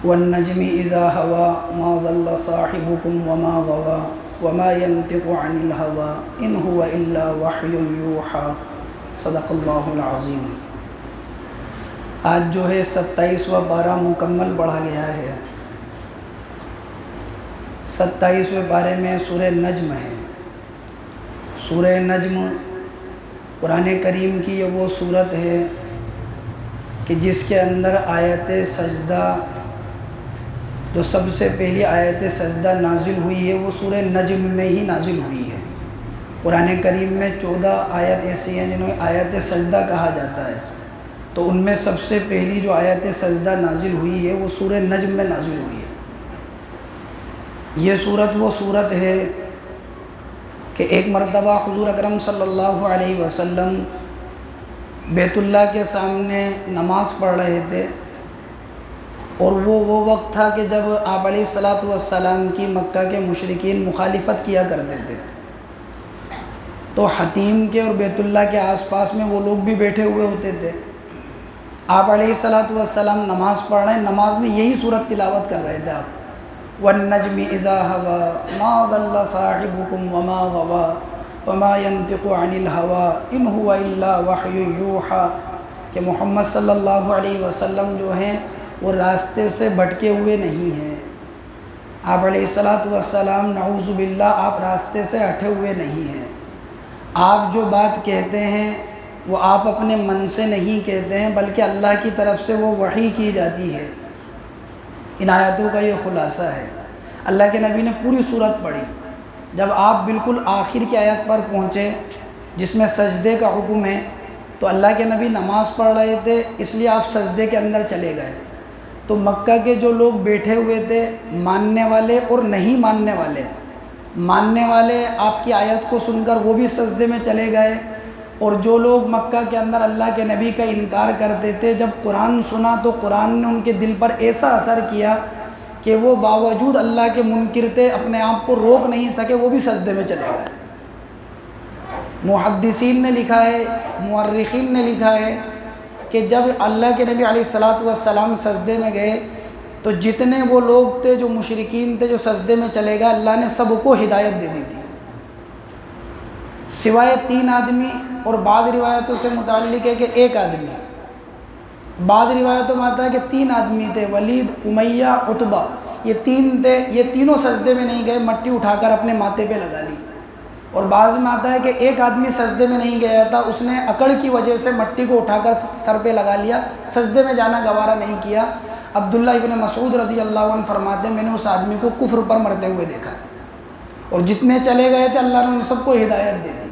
والنجم اذا هوى ما ضل صاحبكم وما غوى وما ينطق عن الهوى ان هو الا وحی یوحى صدق اللہ العظیم۔ آج جو ہے 27واں پارہ مکمل پڑھا گیا ہے۔ 27ویں پارے میں سورہ نجم ہے۔ سورہ نجم قرآن کریم کی یہ وہ صورت ہے کہ جس کے اندر آیت سجدہ، جو سب سے پہلی آیت سجدہ نازل ہوئی ہے وہ سورہ نجم میں ہی نازل ہوئی ہے۔ قرآن کریم میں 14 آیت ایسی ہیں جنہیں آیت سجدہ کہا جاتا ہے، تو ان میں سب سے پہلی جو آیت سجدہ نازل ہوئی ہے وہ سورہ نجم میں نازل ہوئی ہے۔ یہ صورت وہ صورت ہے کہ ایک مرتبہ حضور اکرم صلی اللہ علیہ وسلم بیت اللہ کے سامنے نماز پڑھ رہے تھے، اور وہ وقت تھا کہ جب آپ علیہ الصلاۃ والسلام کی مکہ کے مشرکین مخالفت کیا کرتے تھے، تو حتیم کے اور بیت اللہ کے آس پاس میں وہ لوگ بھی بیٹھے ہوئے ہوتے تھے۔ آپ علیہ الصلاۃ والسلام نماز پڑھ رہے ہیں، نماز میں یہی صورت تلاوت کر رہے تھے آپ، والنجم اذا هوى ما ضل صاحبكم وما غوى وما ينطق عن الهوى ان هو الا وحی یوحى، کہ محمد صلی اللہ علیہ وسلم جو ہیں وہ راستے سے بھٹکے ہوئے نہیں ہیں۔ آپ علیہ الصلاۃ والسلام نعوذ باللہ آپ راستے سے ہٹے ہوئے نہیں ہیں۔ آپ جو بات کہتے ہیں وہ آپ اپنے من سے نہیں کہتے ہیں، بلکہ اللہ کی طرف سے وہ وحی کی جاتی ہے۔ ان آیاتوں کا یہ خلاصہ ہے۔ اللہ کے نبی نے پوری صورت پڑھی، جب آپ بالکل آخر کی آیت پر پہنچے جس میں سجدے کا حکم ہے، تو اللہ کے نبی نماز پڑھ رہے تھے، اس لیے آپ سجدے کے اندر چلے گئے۔ تو مکہ کے جو لوگ بیٹھے ہوئے تھے، ماننے والے اور نہیں ماننے والے، ماننے والے آپ کی آیت کو سن کر وہ بھی سجدے میں چلے گئے، اور جو لوگ مکہ کے اندر اللہ کے نبی کا انکار کرتے تھے، جب قرآن سنا تو قرآن نے ان کے دل پر ایسا اثر کیا کہ وہ باوجود اللہ کے منکر تھے، اپنے آپ کو روک نہیں سکے، وہ بھی سجدے میں چلے گئے۔ محدثین نے لکھا ہے، مورخین نے لکھا ہے کہ جب اللہ کے نبی علیہ الصلاۃ والسلام سجدے میں گئے تو جتنے وہ لوگ تھے جو مشرکین تھے جو سجدے میں چلے گئے، اللہ نے سب کو ہدایت دے دی تھی، سوائے 3 آدمی، اور بعض روایتوں سے متعلق ہے کہ 1 آدمی۔ بعض روایتوں میں آتا ہے کہ 3 آدمی تھے، ولید، امیہ، عتبہ، یہ 3 تھے، یہ تینوں سجدے میں نہیں گئے، مٹی اٹھا کر اپنے ماتھے پہ لگا لی۔ اور بعض میں آتا ہے کہ 1 آدمی سجدے میں نہیں گیا تھا، اس نے اکڑ کی وجہ سے مٹی کو اٹھا کر سر پہ لگا لیا، سجدے میں جانا گوارا نہیں کیا۔ عبداللہ ابن مسعود رضی اللہ عنہ فرماتے ہیں میں نے اس آدمی کو کفر پر مرتے ہوئے دیکھا، اور جتنے چلے گئے تھے اللہ نے ان سب کو ہدایت دے دی۔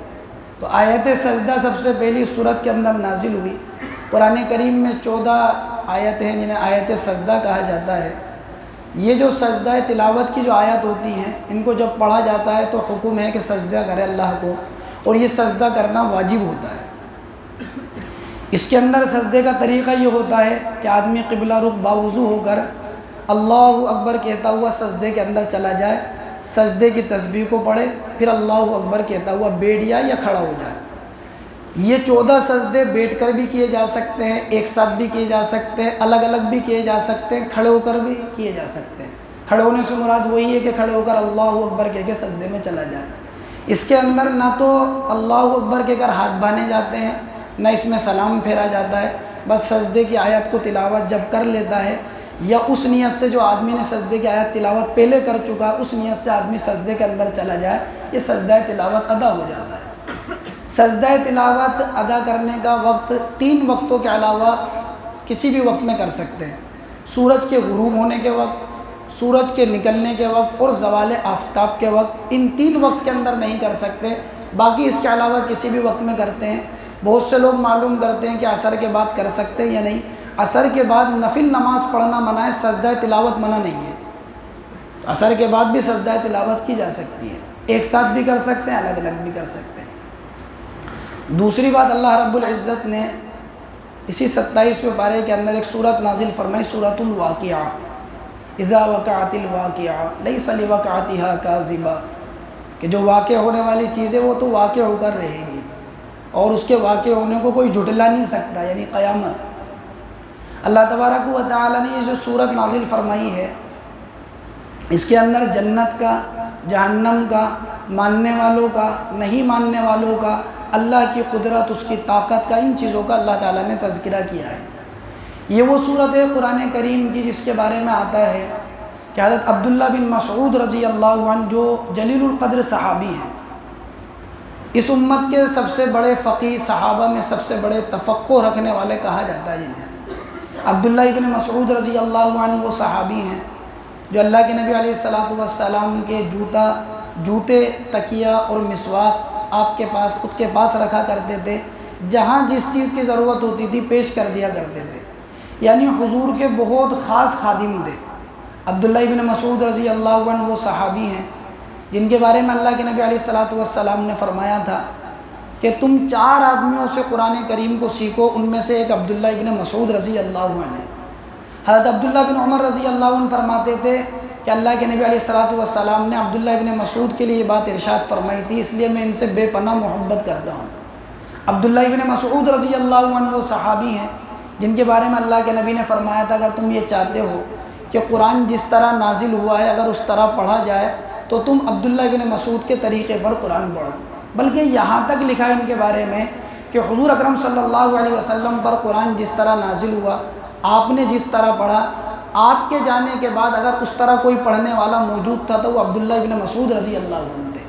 تو آیت سجدہ سب سے پہلی صورت کے اندر نازل ہوئی۔ قرآن کریم میں 14 آیت ہیں جنہیں آیت سجدہ کہا جاتا ہے۔ یہ جو سجدہ تلاوت کی جو آیت ہوتی ہیں، ان کو جب پڑھا جاتا ہے تو حکم ہے کہ سجدہ کرے اللہ کو، اور یہ سجدہ کرنا واجب ہوتا ہے۔ اس کے اندر سجدے کا طریقہ یہ ہوتا ہے کہ آدمی قبلہ رخ باوضو ہو کر اللہ اکبر کہتا ہوا سجدے کے اندر چلا جائے، سجدے کی تسبیح کو پڑھے، پھر اللہ اکبر کہتا ہوا بیٹھ جائے یا کھڑا ہو جائے۔ یہ 14 سجدے بیٹھ کر بھی کیے جا سکتے ہیں، ایک ساتھ بھی کیے جا سکتے ہیں، الگ الگ بھی کیے جا سکتے ہیں، کھڑے ہو کر بھی کیے جا سکتے ہیں۔ کھڑے ہونے سے مراد وہی ہے کہ کھڑے ہو کر اللہ اکبر کہہ کے سجدے میں چلا جائے۔ اس کے اندر نہ تو اللہ اکبر کہہ کر ہاتھ باندھے جاتے ہیں، نہ اس میں سلام پھیرا جاتا ہے، بس سجدے کی آیت کو تلاوت جب کر لیتا ہے، یا اس نیت سے جو آدمی نے سجدے کی آیت تلاوت پہلے کر چکا، اس نیت سے آدمی سجدے کے اندر چلا جائے، یہ سجدہ تلاوت ادا ہو جاتا ہے۔ سجدہ تلاوت ادا کرنے کا وقت 3 وقتوں کے علاوہ کسی بھی وقت میں کر سکتے ہیں۔ سورج کے غروب ہونے کے وقت، سورج کے نکلنے کے وقت، اور زوال آفتاب کے وقت، ان 3 وقت کے اندر نہیں کر سکتے، باقی اس کے علاوہ کسی بھی وقت میں کرتے ہیں۔ بہت سے لوگ معلوم کرتے ہیں کہ عصر کے بعد کر سکتے ہیں یا نہیں۔ عصر کے بعد نفل نماز پڑھنا منع ہے، سجدہ تلاوت منع نہیں ہے، تو عصر کے بعد بھی سجدہ تلاوت کی جا سکتی ہے، ایک ساتھ بھی کر سکتے ہیں، الگ الگ بھی کر سکتے ہیں۔ دوسری بات، اللہ رب العزت نے اسی 27ویں پارے کے اندر ایک سورت نازل فرمائی، سورۃ الواقعہ، اذا وقعت الواقعہ لیس لوقعتها کاذبہ، کہ جو واقع ہونے والی چیز ہے وہ تو واقع ہو کر رہے گی، اور اس کے واقع ہونے کو کوئی جھٹلا نہیں سکتا، یعنی قیامت۔ اللہ تبارک و تعالی نے یہ جو صورت نازل فرمائی ہے، اس کے اندر جنت کا، جہنم کا، ماننے والوں کا، نہیں ماننے والوں کا، اللہ کی قدرت، اس کی طاقت کا، ان چیزوں کا اللہ تعالیٰ نے تذکرہ کیا ہے۔ یہ وہ صورت ہے قرآن کریم کی جس کے بارے میں آتا ہے کہ حضرت عبداللہ بن مسعود رضی اللہ عنہ جو جلیل القدر صحابی ہیں، اس امت کے سب سے بڑے فقیہ، صحابہ میں سب سے بڑے تفقہ رکھنے والے کہا جاتا ہے جنہیں۔ عبداللہ بن مسعود رضی اللہ عنہ وہ صحابی ہیں جو اللہ کے نبی علیہ السلام کے جوتے، تکیہ اور مسواک آپ کے پاس، خود کے پاس رکھا کرتے تھے، جہاں جس چیز کی ضرورت ہوتی تھی پیش کر دیا کرتے تھے، یعنی حضور کے بہت خاص خادم تھے۔ عبداللہ بن مسعود رضی اللہ عنہ وہ صحابی ہیں جن کے بارے میں اللہ کے نبی علیہ السلام نے فرمایا تھا کہ تم 4 آدمیوں سے قرآن کریم کو سیکھو، ان میں سے ایک عبداللہ بن مسعود رضی اللہ عنہ ہے۔ حضرت عبداللہ بن عمر رضی اللہ عنہ فرماتے تھے کہ اللہ کے نبی علیہ السلام نے عبداللہ بن مسعود کے لیے یہ بات ارشاد فرمائی تھی، اس لیے میں ان سے بے پناہ محبت کرتا ہوں۔ عبداللہ بن مسعود رضی اللہ عنہ وہ صحابی ہیں جن کے بارے میں اللہ کے نبی نے فرمایا تھا اگر تم یہ چاہتے ہو کہ قرآن جس طرح نازل ہوا ہے اگر اس طرح پڑھا جائے تو تم عبداللہ بن مسعود کے طریقے پر قرآن پڑھو۔ بلکہ یہاں تک لکھا ہے ان کے بارے میں کہ حضور اکرم صلی اللہ علیہ وسلم پر قرآن جس طرح نازل ہوا، آپ نے جس طرح پڑھا، آپ کے جانے کے بعد اگر اس طرح کوئی پڑھنے والا موجود تھا تو وہ عبداللہ بن مسعود رضی اللہ عنہ تھے۔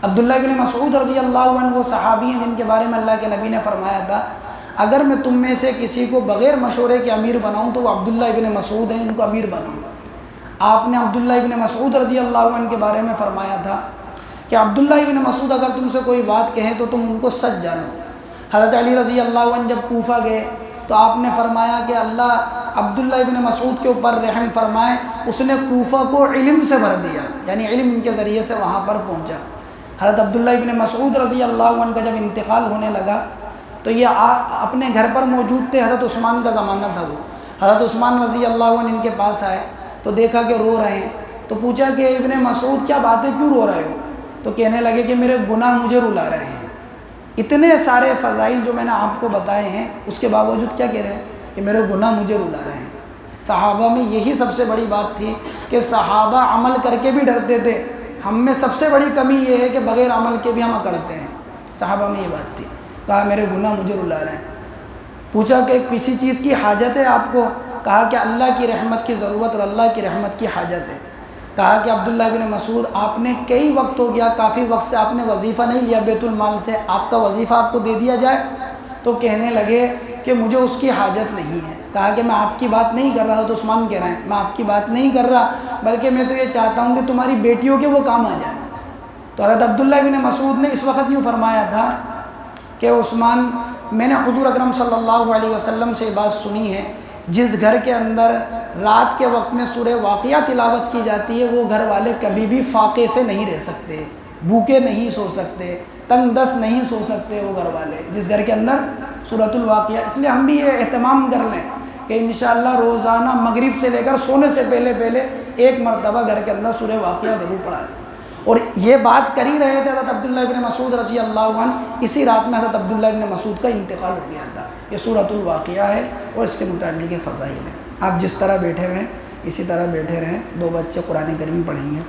عبداللہ بن مسعود رضی اللہ عنہ وہ صحابی ہیں جن کے بارے میں اللہ کے نبی نے فرمایا تھا اگر میں تم میں سے کسی کو بغیر مشورے کے امیر بناؤں تو وہ عبداللہ بن مسعود ہیں، ان کو امیر بناؤں۔ آپ نے عبداللہ بن مسعود رضی اللہ عنہ کے بارے میں فرمایا تھا کہ عبداللہ بن مسعود اگر تم سے کوئی بات کہیں تو تم ان کو سچ جانو۔ حضرت علی رضی اللہ عنہ جب کوفہ گئے تو آپ نے فرمایا کہ اللہ عبداللہ بن مسعود کے اوپر رحم فرمائے، اس نے کوفہ کو علم سے بھر دیا، یعنی علم ان کے ذریعے سے وہاں پر پہنچا۔ حضرت عبداللہ بن مسعود رضی اللہ عنہ کا جب انتقال ہونے لگا تو یہ اپنے گھر پر موجود تھے، حضرت عثمان کا زمانہ تھا وہ۔ حضرت عثمان رضی اللہ عنہ ان کے پاس آئے تو دیکھا کہ رو رہے ہیں، تو پوچھا کہ ابن مسعود کیا بات ہے، کیوں رو رہے ہو؟ تو کہنے لگے کہ میرے گناہ مجھے رلا رہے ہیں، اتنے سارے فضائل جو میں نے آپ کو بتائے ہیں اس کے باوجود کیا کہہ رہے ہیں کہ میرے گناہ مجھے رلا رہے ہیں۔ صحابہ میں یہی سب سے بڑی بات تھی کہ صحابہ عمل کر کے بھی ڈرتے تھے، ہم میں سب سے بڑی کمی یہ ہے کہ بغیر عمل کے بھی ہم اکڑتے ہیں۔ صحابہ میں یہ بات تھی، کہا میرے گناہ مجھے رلا رہے ہیں۔ پوچھا کہ کسی چیز کی حاجت ہے آپ کو؟ کہا کہ اللہ کی رحمت کی ضرورت اور اللہ کی رحمت کی حاجت ہے۔ کہا کہ عبداللہ بن مسعود آپ نے کئی وقت ہو گیا، کافی وقت سے آپ نے وظیفہ نہیں لیا بیت المال سے، آپ کا وظیفہ آپ کو دے دیا جائے؟ تو کہنے لگے کہ مجھے اس کی حاجت نہیں ہے۔ کہا کہ میں آپ کی بات نہیں کر رہا، تو عثمان کہہ رہے ہیں میں آپ کی بات نہیں کر رہا، بلکہ میں تو یہ چاہتا ہوں کہ تمہاری بیٹیوں کے وہ کام آ جائیں۔ تو حضرت عبداللہ بن مسعود نے اس وقت یوں فرمایا تھا کہ عثمان، میں نے حضور اکرم صلی اللہ علیہ وسلم سے یہ بات سنی ہے، جس گھر کے اندر رات کے وقت میں سورہ واقعہ تلاوت کی جاتی ہے وہ گھر والے کبھی بھی فاقے سے نہیں رہ سکتے، بھوکے نہیں سو سکتے، تنگ دست نہیں سو سکتے وہ گھر والے، جس گھر کے اندر سورۃ الواقعہ۔ اس لیے ہم بھی یہ اہتمام کر لیں کہ انشاءاللہ روزانہ مغرب سے لے کر سونے سے پہلے ایک مرتبہ گھر کے اندر سورہ واقعہ ضرور پڑھائیں۔ اور یہ بات کر ہی رہے تھے حضرت عبداللہ بن مسعود رضی اللہ عنہ، اسی رات میں حضرت عبداللہ بن مسعود کا انتقال ہو گیا تھا۔ یہ سورۃ الواقعہ ہے اور اس کے متعلق فضائل ہیں۔ آپ جس طرح بیٹھے ہوئے ہیں اسی طرح بیٹھے رہیں، 2 بچے قرآن کریم پڑھیں گے۔